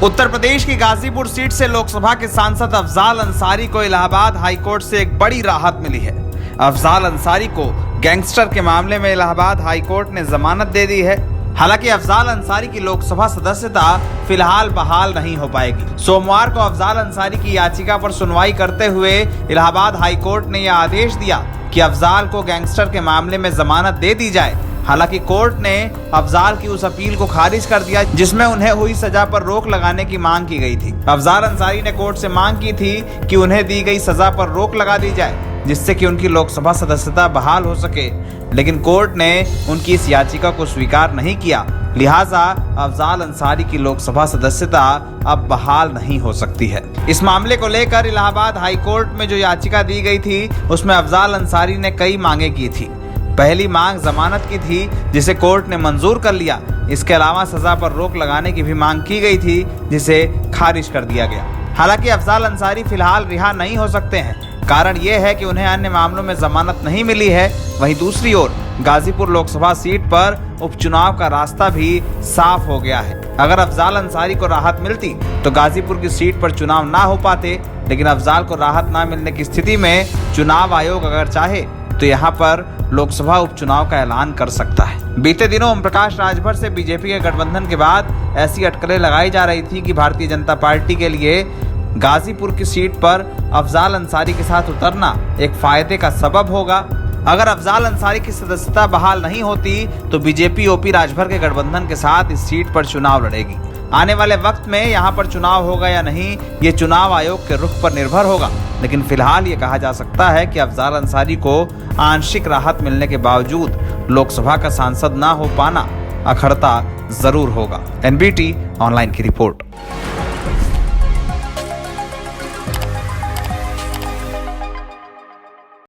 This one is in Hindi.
उत्तर प्रदेश की गाजीपुर सीट से लोकसभा के सांसद अफजाल अंसारी को इलाहाबाद हाईकोर्ट से एक बड़ी राहत मिली है। अफजाल अंसारी को गैंगस्टर के मामले में इलाहाबाद हाईकोर्ट ने जमानत दे दी है। हालांकि अफजाल अंसारी की लोकसभा सदस्यता फिलहाल बहाल नहीं हो पाएगी। सोमवार को अफजाल अंसारी की याचिका पर सुनवाई करते हुए इलाहाबाद हाईकोर्ट ने यह आदेश दिया कि अफजाल को गैंगस्टर के मामले में जमानत दे दी जाए। हालांकि कोर्ट ने अफजाल की उस अपील को खारिज कर दिया जिसमें उन्हें हुई सजा पर रोक लगाने की मांग की गई थी। अफजाल अंसारी ने कोर्ट से मांग की थी कि उन्हें दी गई सजा पर रोक लगा दी जाए जिससे कि उनकी लोकसभा सदस्यता बहाल हो सके, लेकिन कोर्ट ने उनकी इस याचिका को स्वीकार नहीं किया। लिहाजा अफजाल अंसारी की लोकसभा सदस्यता अब बहाल नहीं हो सकती है। इस मामले को लेकर इलाहाबाद हाईकोर्ट में जो याचिका दी गई थी उसमें अफजाल अंसारी ने कई मांगे की थी। पहली मांग जमानत की थी जिसे कोर्ट ने मंजूर कर लिया। इसके अलावा सजा पर रोक लगाने की भी मांग की गई थी जिसे खारिज कर दिया गया। हालांकि अफजाल अंसारी फिलहाल रिहा नहीं हो सकते हैं। कारण यह है कि उन्हें अन्य मामलों में जमानत नहीं मिली है। वहीं दूसरी ओर गाजीपुर लोकसभा सीट पर उपचुनाव का रास्ता भी साफ हो गया है। अगर अफजाल अंसारी को राहत मिलती तो गाजीपुर की सीट पर चुनाव ना हो पाते, लेकिन अफजाल को राहत ना मिलने की स्थिति में चुनाव आयोग अगर चाहे तो यहाँ पर लोकसभा उपचुनाव का ऐलान कर सकता है। बीते दिनों ओम प्रकाश राजभर से बीजेपी के गठबंधन के बाद ऐसी अटकलें लगाई जा रही थी कि भारतीय जनता पार्टी के लिए गाजीपुर की सीट पर अफजाल अंसारी के साथ उतरना एक फायदे का सबब होगा। अगर अफजाल अंसारी की सदस्यता बहाल नहीं होती तो बीजेपी ओपी राजभर के गठबंधन के साथ इस सीट पर चुनाव लड़ेगी। आने वाले वक्त में यहाँ पर चुनाव होगा या नहीं, ये चुनाव आयोग के रुख पर निर्भर होगा, लेकिन फिलहाल ये कहा जा सकता है कि अफजाल अंसारी को आंशिक राहत मिलने के बावजूद लोकसभा का सांसद ना हो पाना अखरता जरूर होगा। एनबीटी ऑनलाइन की रिपोर्ट।